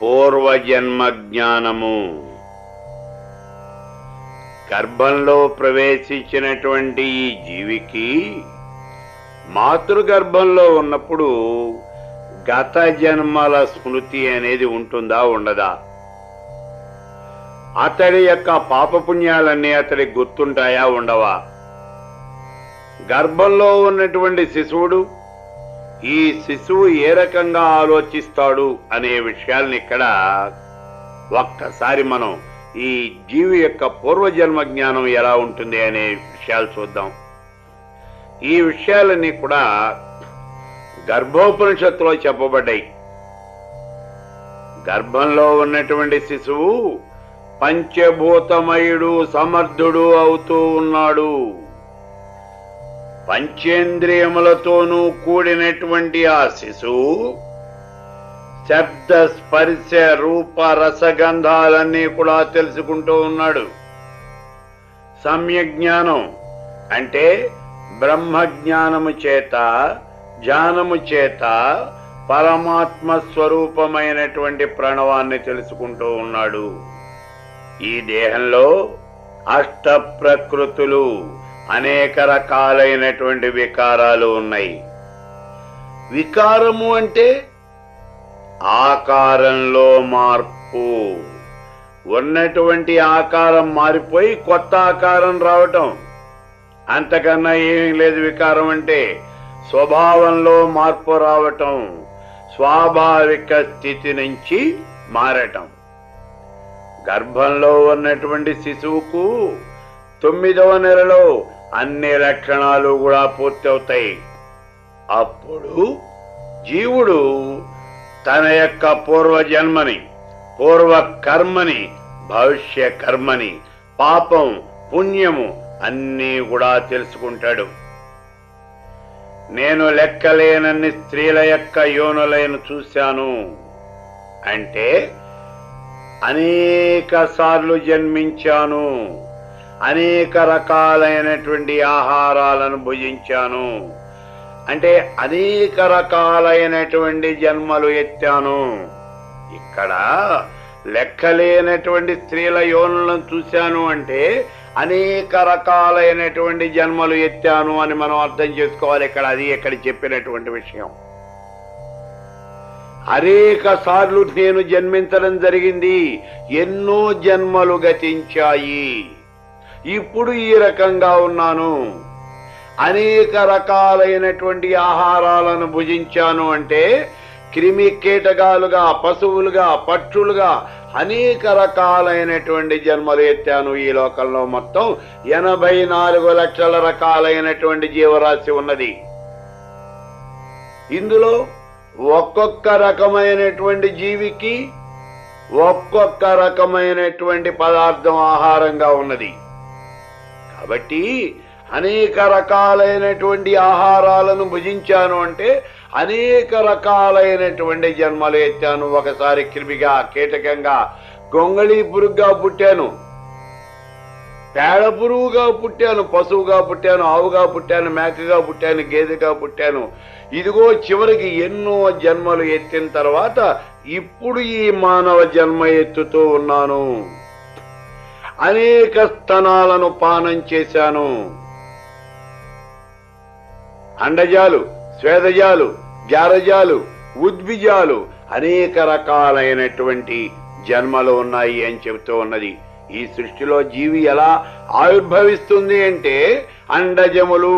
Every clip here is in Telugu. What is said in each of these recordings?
పూర్వజన్మ జ్ఞానము. గర్భంలో ప్రవేశించినటువంటి ఈ జీవికి మాతృగర్భంలో ఉన్నప్పుడు గత జన్మల స్మృతి అనేది ఉంటుందా ఉండదా? అతడి యొక్క పాపపుణ్యాలన్నీ అతడికి గుర్తుంటాయా ఉండవా? గర్భంలో ఉన్నటువంటి శిశువుడు ఈ శిశువు ఏ రకంగా ఆలోచిస్తాడు అనే విషయాల్ని ఇక్కడ ఒక్కసారి మనం ఈ జీవి యొక్క పూర్వజన్మ జ్ఞానం ఎలా ఉంటుంది అనే విషయాలు చూద్దాం. ఈ విషయాలన్నీ కూడా గర్భోపనిషత్తులో చెప్పబడ్డాయి. గర్భంలో ఉన్నటువంటి శిశువు పంచభూతమయుడు సమర్థుడు అవుతూ ఉన్నాడు. పంచేంద్రియములతోనూ కూడినటువంటి ఆ శిశువు శబ్ద స్పర్శ రూప రసగంధాలన్నీ కూడా తెలుసుకుంటూ ఉన్నాడు. సమ్యజ్ఞానం అంటే బ్రహ్మజ్ఞానము చేత జ్ఞానము చేత పరమాత్మ స్వరూపమైనటువంటి ప్రణవాన్ని తెలుసుకుంటూ ఉన్నాడు. ఈ దేహంలో అష్ట ప్రకృతులు అనేక రకాలైనటువంటి వికారాలు ఉన్నాయి. వికారము అంటే ఆకారంలో మార్పు. ఉన్నటువంటి ఆకారం మారిపోయి కొత్త ఆకారం రావటం, అంతకన్నా ఏమీ లేదు. వికారం అంటే స్వభావంలో మార్పు రావటం, స్వాభావిక స్థితి నుంచి మారటం. గర్భంలో ఉన్నటువంటి శిశువుకు 9వ నెలలో అన్ని లక్షణాలు కూడా పూర్తవుతాయి. అప్పుడు జీవుడు తన యొక్క పూర్వజన్మని, పూర్వ కర్మని, భవిష్య కర్మని, పాపం పుణ్యము అన్నీ కూడా తెలుసుకుంటాడు. నేను లెక్కలేనన్ని స్త్రీల యొక్క యోనులను చూశాను అంటే అనేక సార్లు జన్మించాను, అనేక రకాలైనటువంటి ఆహారాలను భుజించాను అంటే అనేక రకాలైనటువంటి జన్మలు ఎత్తాను. ఇక్కడ లెక్కలేనటువంటి స్త్రీల యోనులను చూశాను అంటే అనేక రకాలైనటువంటి జన్మలు ఎత్తాను అని మనం అర్థం చేసుకోవాలి. అది ఇక్కడ చెప్పినటువంటి విషయం. అనేక సార్లు నేను జన్మించడం జరిగింది, ఎన్నో జన్మలు గతించాయి, ఇప్పుడు ఈ రకంగా ఉన్నాను. అనేక రకాలైనటువంటి ఆహారాలను భుజించాను అంటే క్రిమి కీటకాలుగా, పశువులుగా, పక్షులుగా అనేక రకాలైనటువంటి జన్మలు ఎత్తాను. ఈ లోకంలో మొత్తం 84 లక్షల రకాలైనటువంటి జీవరాశి ఉన్నది. ఇందులో ఒక్కొక్క రకమైనటువంటి జీవికి ఒక్కొక్క రకమైనటువంటి పదార్థం ఆహారంగా ఉన్నది. కాబట్టి అనేక రకాలైనటువంటి ఆహారాలను భుజించాను అంటే అనేక రకాలైనటువంటి జన్మలు ఎత్తాను. ఒకసారి క్రిమిగా, కీటకంగా, గొంగళి పురుగుగా పుట్టాను, పేడ పురుగుగా పుట్టాను, పశువుగా పుట్టాను, ఆవుగా పుట్టాను, మేకగా పుట్టాను, గేదెగా పుట్టాను. ఇదిగో చివరికి ఎన్నో జన్మలు ఎత్తిన తర్వాత ఇప్పుడు ఈ మానవ జన్మ ఎత్తుతూ ఉన్నాను. అనేక స్తనాలను పానం చేశాను. అండజాలు, స్వేదజాలు, జారజాలు, ఉద్భిజాలు అనేక రకాలైనటువంటి జన్మలు ఉన్నాయి అని చెబుతూ ఉన్నది. ఈ సృష్టిలో జీవి ఎలా ఆవిర్భవిస్తుంది అంటే అండజములు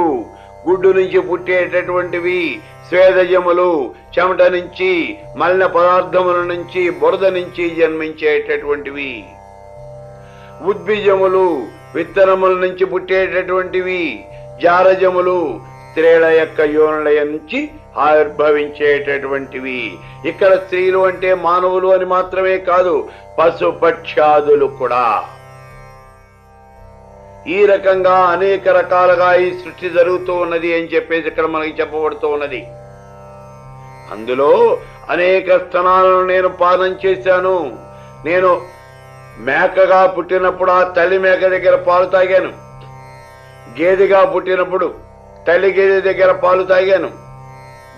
గుడ్డు నుంచి పుట్టేటటువంటివి, స్వేదజములు చెమట నుంచి, మలిన పదార్థముల నుంచి, బురద నుంచి జన్మించేటటువంటివి, ఉద్భిజములు విత్తనముల నుంచి పుట్టేటటువంటివి, జారజములు స్త్రీల యొక్క యోనుల నుంచి ఆవిర్భవించేటటువంటివి. ఇక్కడ స్త్రీలు అంటే మానవులు అని మాత్రమే కాదు, పశుపక్షాదులు కూడా. ఈ రకంగా అనేక రకాలుగా ఈ సృష్టి జరుగుతూ ఉన్నది అని చెప్పేసి ఇక్కడ మనకి చెప్పబడుతూ ఉన్నది. అందులో అనేక స్తనాలను నేను పానం చేశాను. నేను మేకగా పుట్టినప్పుడు ఆ తల్లి మేక దగ్గర పాలు తాగాను, గేదెగా పుట్టినప్పుడు తల్లి గేదె దగ్గర పాలు తాగాను,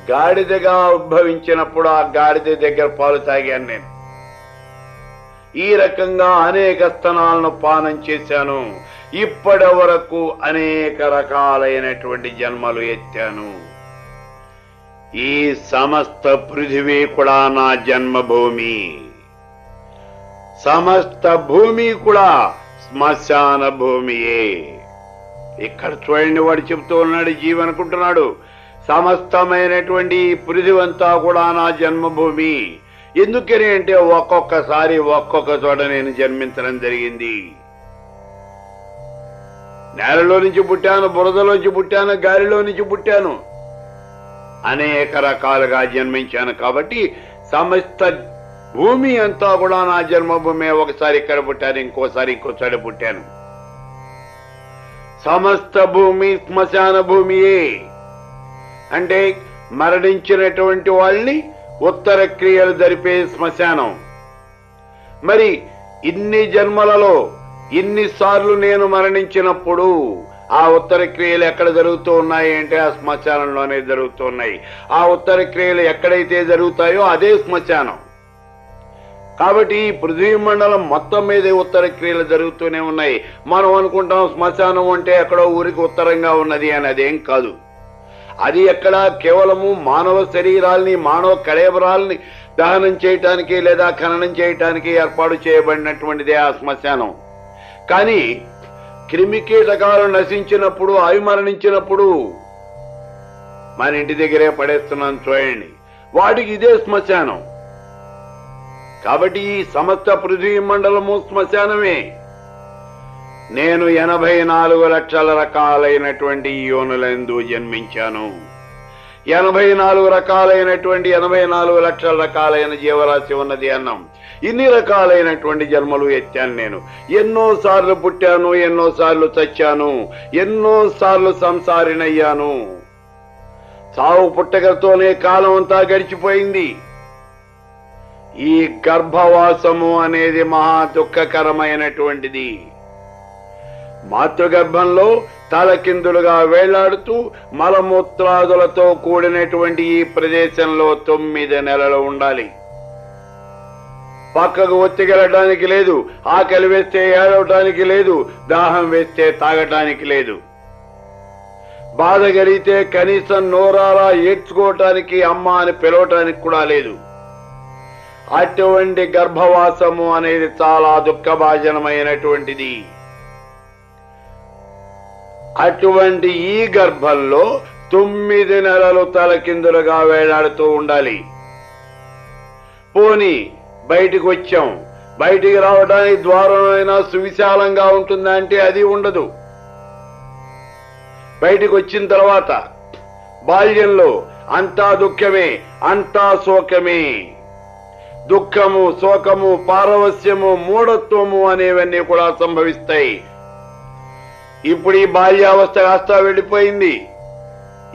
గాడిదగా ఉద్భవించినప్పుడు ఆ గాడిద దగ్గర పాలు తాగాను నేను. ఈ రకంగా అనేక స్తనాలను పానం చేశాను. ఇప్పటి వరకు అనేక రకాలైనటువంటి జన్మలు ఎత్తాను. ఈ సమస్త పృథివీ కూడా నా జన్మభూమి. సమస్త భూమి కూడా శ్మశాన భూమియే. ఇక్కడ చూడండి, వాడు చెప్తూ ఉన్నాడు, జీవనుకుంటున్నాడు, సమస్తమైనటువంటి పృథివీ అంతా కూడా నా జన్మభూమి. ఎందుకని అంటే ఒక్కొక్కసారి ఒక్కొక్క చోట నేను జన్మించడం జరిగింది. నేలలో నుంచి పుట్టాను, బురదలోంచి పుట్టాను, గాలిలో నుంచి పుట్టాను, అనేక రకాలుగా జన్మించాను. కాబట్టి సమస్త భూమి అంతా కూడా నా జన్మభూమి. ఒకసారి ఇక్కడ పుట్టాను, ఇంకోసారి ఇంకోసారి పుట్టాను. సమస్త భూమి శ్మశాన భూమియే. అంటే మరణించినటువంటి వాళ్ళని ఉత్తర క్రియలు జరిపే శ్మశానం. మరి ఇన్ని జన్మలలో ఇన్నిసార్లు నేను మరణించినప్పుడు ఆ ఉత్తర క్రియలు ఎక్కడ జరుగుతూ ఉన్నాయి అంటే ఆ శ్మశానంలోనే జరుగుతూ ఉన్నాయి. ఆ ఉత్తర క్రియలు ఎక్కడైతే జరుగుతాయో అదే శ్మశానం. కాబట్టి ఈ పృథ్వీ మండలం మొత్తం మీద ఉత్తర క్రియలు జరుగుతూనే ఉన్నాయి. మనం అనుకుంటాం శ్మశానం అంటే ఎక్కడో ఊరికి ఉత్తరంగా ఉన్నది అని. అదేం కాదు. అది ఎక్కడ కేవలము మానవ శరీరాల్ని, మానవ కళేబరాల్ని దహనం చేయటానికి లేదా ఖననం చేయటానికి ఏర్పాటు చేయబడినటువంటిదే ఆ శ్మశానం. కానీ క్రిమికీటకాలు నశించినప్పుడు, అవి మరణించినప్పుడు మన ఇంటి దగ్గరే పడేస్తున్నాను చూడండి, వాటికి ఇదే శ్మశానం. కాబట్టి ఈ సమస్త పృథ్వీ మండలము శ్మశానమే. నేను 84 లక్షల రకాలైనటువంటి యోనులందు జన్మించాను. 84 రకాలైనటువంటి 84 లక్షల రకాలైన జీవరాశి ఉన్నది అన్నాం. ఇన్ని రకాలైనటువంటి జన్మలు ఎత్తాను నేను. ఎన్నోసార్లు పుట్టాను, ఎన్నోసార్లు చచ్చాను, ఎన్నోసార్లు సంసారినయ్యాను. సావు పుట్టకతోనే కాలం అంతా గడిచిపోయింది. ఈ గర్భవాసము అనేది మహా దుఃఖకరమైనటువంటిది. మాతృగర్భంలో తలకిందులుగా వేలాడుతూ మలమూత్రాదులతో కూడినటువంటి ఈ ప్రదేశంలో 9 నెలలు ఉండాలి. పక్కకు ఒత్తికెళ్ళడానికి లేదు, ఆకలి వేస్తే ఏడవటానికి లేదు, దాహం వేస్తే తాగటానికి లేదు, బాధ కలిగితే కనీసం నోరారా ఏడ్చుకోవటానికి, అమ్మ అని పిలవటానికి కూడా లేదు. అటువంటి గర్భవాసము అనేది చాలా దుఃఖభాజనమైనటువంటిది. అటువంటి ఈ గర్భంలో 9 నెలలు తలకిందులుగా వేలాడుతూ ఉండాలి. పోని బయటికి వచ్చాం, బయటికి రావడానికి ద్వారమైనా సువిశాలంగా ఉంటుందంటే అది ఉండదు. బయటికి వచ్చిన తర్వాత బాల్యంలో అంతా దుఃఖమే, అంతా శోకమే. దుఃఖము, శోకము, పారవస్యము, మూఢత్వము అనేవన్నీ కూడా సంభవిస్తాయి. ఇప్పుడు ఈ బాల్యావస్థ కాస్త వెళ్ళిపోయింది,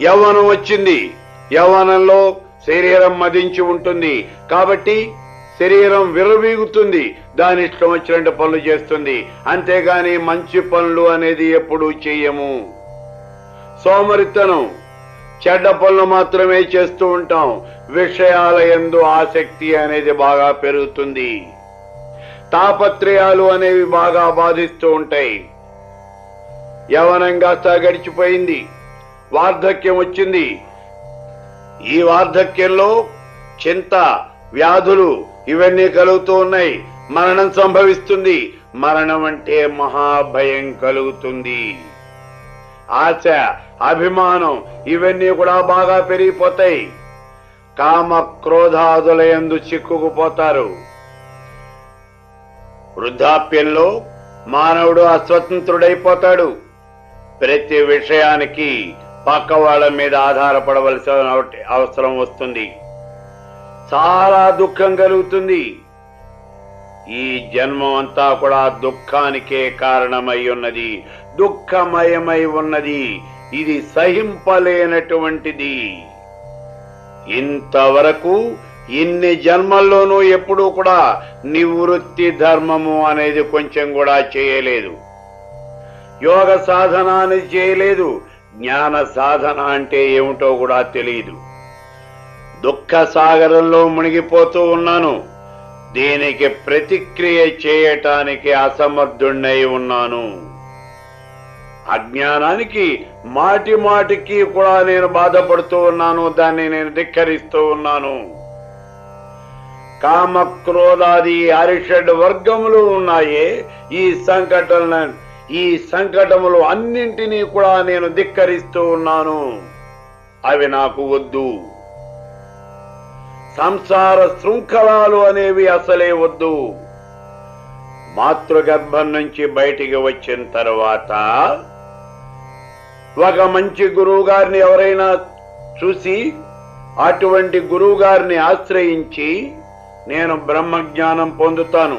యవ్వనం వచ్చింది. యవ్వనంలో శరీరం మదించి ఉంటుంది కాబట్టి శరీరం విర్రవీగుతుంది, దాని ఇష్టం వచ్చినట్టు పనులు చేస్తుంది. అంతేగాని మంచి పనులు అనేది ఎప్పుడూ చెయ్యము. సోమరితనం, చెడ్డ పనులు మాత్రమే చేస్తూ ఉంటాం. విషయాల యందు ఆసక్తి అనేది బాగా పెరుగుతుంది. తాపత్రయాలు అనేవి బాగా బాధిస్తూ ఉంటాయి. యవ్వనం కాస్త గడిచిపోయింది, వార్ధక్యం వచ్చింది. ఈ వార్ధక్యంలో చింత, వ్యాధులు ఇవన్నీ కలుగుతూ ఉన్నాయి. మరణం సంభవిస్తుంది. మరణం అంటే మహాభయం కలుగుతుంది. ఆశ, అభిమానం ఇవన్నీ కూడా బాగా పెరిగిపోతాయి. కామ క్రోధాదుల యందు చిక్కుకుపోతారు. వృద్ధాప్యంలో మానవుడు అస్వతంత్రుడైపోతాడు. ప్రతి విషయానికి పక్క వాళ్ళ మీద ఆధారపడవలసిన అవసరం వస్తుంది. చాలా దుఃఖం కలుగుతుంది. ఈ జన్మం అంతా కూడా దుఃఖానికే కారణమై ఉన్నది, దుఃఖమయమై ఉన్నది. ఇది సహింపలేనటువంటిది. ఇంతవరకు ఇన్ని జన్మల్లోనూ ఎప్పుడూ కూడా నివృత్తి ధర్మము అనేది కొంచెం కూడా చేయలేదు. యోగ సాధన అనేది చేయలేదు. జ్ఞాన సాధన అంటే ఏమిటో కూడా తెలియదు. దుఃఖ సాగరంలో మునిగిపోతూ ఉన్నాను. దీనికి ప్రతిక్రియ చేయటానికి అసమర్థుణ్ణై ఉన్నాను. అజ్ఞానానికి మాటి మాటికి కూడా నేను బాధపడుతూ ఉన్నాను, దాన్ని నేను ధిక్కరిస్తూ ఉన్నాను. కామ క్రోధాది అరిషడ్ వర్గములు ఉన్నాయే, ఈ సంకటములు అన్నింటినీ కూడా నేను ధిక్కరిస్తూ ఉన్నాను. అవి నాకు వద్దు. సంసార శృంఖలాలు అనేవి అసలే వద్దు. మాతృగర్భం నుంచి బయటికి వచ్చిన తర్వాత ఒక మంచి గురువు గారిని ఎవరైనా చూసి అటువంటి గురువు గారిని ఆశ్రయించి నేను బ్రహ్మజ్ఞానం పొందుతాను.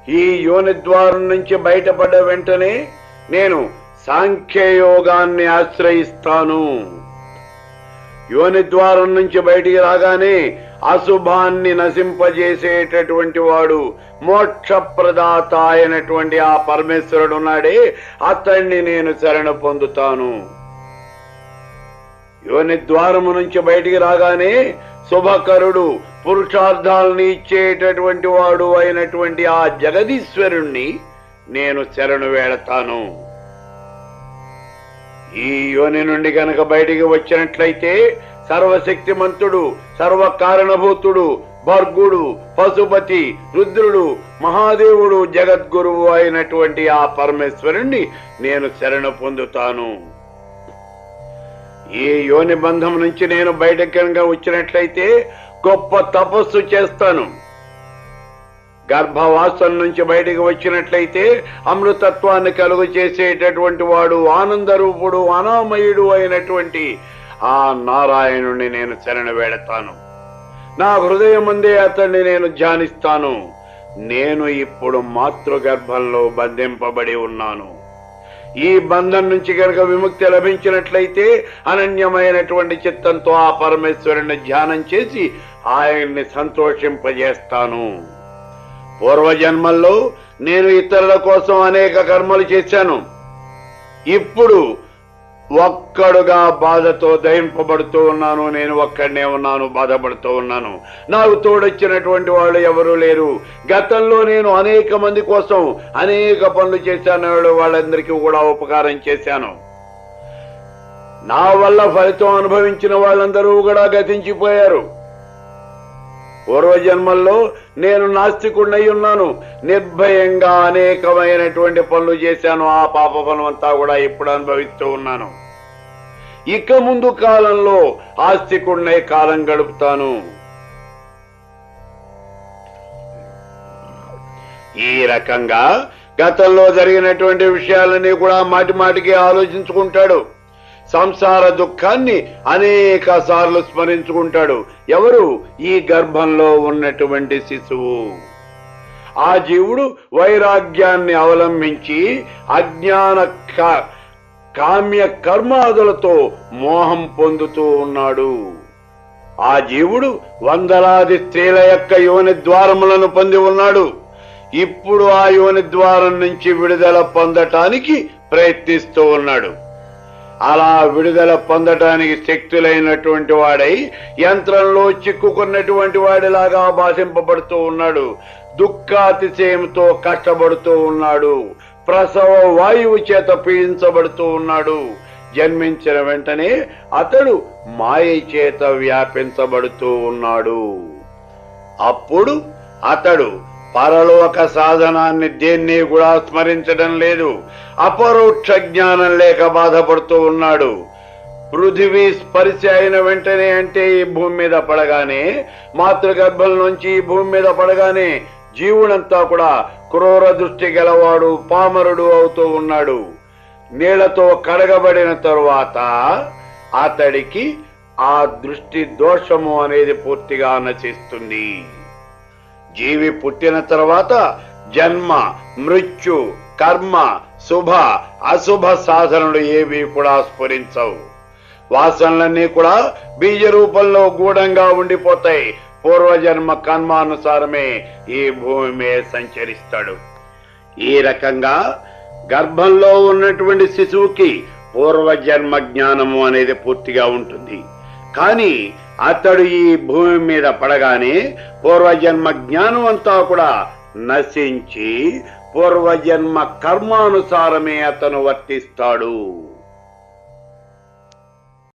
ఈ యోని ద్వారం నుంచి బయటపడ్డ వెంటనే నేను సాంఖ్యయోగాన్ని ఆశ్రయిస్తాను. యోని ద్వారం నుంచి బయటికి రాగానే అశుభాన్ని నశింపజేసేటటువంటి వాడు మోక్షప్రదాత అయినటువంటి ఆ పరమేశ్వరుడు ఉన్నాడే, అతన్ని నేను శరణ పొందుతాను. యోని ద్వారము నుంచి బయటికి రాగానే శుభకరుడు, పురుషార్థాలని ఇచ్చేటటువంటి వాడు అయినటువంటి ఆ జగదీశ్వరుణ్ణి నేను శరణు వేడతాను. ఈ యోని నుండి గనక బయటికి వచ్చినట్లయితే సర్వశక్తిమంతుడు, సర్వకారణభూతుడు, భర్గుడు, పశుపతి, రుద్రుడు, మహాదేవుడు, జగద్గురువు అయినటువంటి ఆ పరమేశ్వరుణ్ణి నేను శరణ పొందుతాను. ఈ యోని బంధం నుంచి నేను బయటకు కనుక వచ్చినట్లయితే గొప్ప తపస్సు చేస్తాను. గర్భవాసం నుంచి బయటికి వచ్చినట్లయితే అమృతత్వాన్ని కలుగు చేసేటటువంటి వాడు, ఆనందరూపుడు, అనామయుడు అయినటువంటి ఆ నారాయణుణ్ణి నేను శరణ వేడతాను. నా హృదయం అందే అతన్ని నేను ధ్యానిస్తాను. నేను ఇప్పుడు మాతృగర్భంలో బంధింపబడి ఉన్నాను. ఈ బంధం నుంచి కనుక విముక్తి లభించినట్లయితే అనన్యమైనటువంటి చిత్తంతో ఆ పరమేశ్వరుని ధ్యానం చేసి ఆయన్ని సంతోషింపజేస్తాను. పూర్వజన్మల్లో నేను ఇతరుల కోసం అనేక కర్మలు చేశాను. ఇప్పుడు ఒక్కడుగా బాధతో దహింపబడుతూ ఉన్నాను. నేను ఒక్కడనే ఉన్నాను, బాధపడుతూ ఉన్నాను. నాకు తోడొచ్చినటువంటి వాళ్ళు ఎవరూ లేరు. గతంలో నేను అనేక మంది కోసం అనేక పనులు చేశాను. వాళ్ళందరికీ కూడా ఉపకారం చేశాను. నా వల్ల ఫలితం అనుభవించిన వాళ్ళందరూ కూడా గతించిపోయారు. పూర్వజన్మల్లో నేను నాస్తికుడినై ఉన్నాను. నిర్భయంగా అనేకమైనటువంటి పనులు చేశాను. ఆ పాప ఫలం అంతా కూడా ఇప్పుడు అనుభవిస్తూ ఉన్నాను. ఇక ముందు కాలంలో ఆస్తికుడినై కాలం గడుపుతాను. ఈ రకంగా గతంలో జరిగినటువంటి విషయాలన్నీ కూడా మాటి మాటికి ఆలోచించుకుంటాడు. సంసార దుఃఖాన్ని అనేక సార్లు స్మరించుకుంటాడు. ఎవరు? ఈ గర్భంలో ఉన్నటువంటి శిశువు. ఆ జీవుడు వైరాగ్యాన్ని అవలంబించి అజ్ఞాన కామ్య కర్మాదులతో మోహం పొందుతూ ఉన్నాడు. ఆ జీవుడు వందలాది స్త్రీల యొక్క యోని ద్వారములను పొంది ఉన్నాడు. ఇప్పుడు ఆ యోని ద్వారం నుంచి విడుదల పొందటానికి ప్రయత్నిస్తూ ఉన్నాడు. అలా విడుదల పొందటానికి శక్తులైనటువంటి వాడై యంత్రంలో చిక్కుకున్నటువంటి వాడిలాగా బాధింపబడుతూ ఉన్నాడు. దుఃఖాతిశయంతో కష్టపడుతూ ఉన్నాడు. ప్రసవ వాయువు చేత పీడించబడుతూ ఉన్నాడు. జన్మించిన వెంటనే అతడు మాయ చేత వ్యాపించబడుతూ ఉన్నాడు. అప్పుడు అతడు పరలోక సాధనాన్ని దేన్ని కూడా స్మరించడం లేదు. అపరోక్ష జ్ఞానం లేక బాధపడుతూ ఉన్నాడు. పృథివీ స్పర్శ అయిన వెంటనే, అంటే ఈ భూమి మీద పడగానే, మాతృగర్భం నుంచి ఈ భూమి మీద పడగానే జీవుడంతా కూడా క్రూర దృష్టి గలవాడు, పామరుడు అవుతూ ఉన్నాడు. నీళ్లతో కడగబడిన తరువాత అతడికి ఆ దృష్టి దోషము అనేది పూర్తిగా నశిస్తుంది. జీవి పుట్టిన తర్వాత జన్మ, మృత్యు, కర్మ, శుభ అశుభ సాధనలు ఏవి కూడా స్ఫురించవు. వాసనలన్నీ కూడా బీజ రూపంలో గూఢంగా ఉండిపోతాయి. పూర్వజన్మ కర్మానుసారమే ఈ భూమి మీద సంచరిస్తాడు. ఈ రకంగా గర్భంలో ఉన్నటువంటి శిశువుకి పూర్వజన్మ జ్ఞానము అనేది పూర్తిగా ఉంటుంది. కానీ అతడు ఈ భూమి మీద పడగానే పూర్వజన్మ జ్ఞానం అంతా కూడా నశించి పూర్వజన్మ కర్మానుసారమే అతను వర్తిస్తాడు.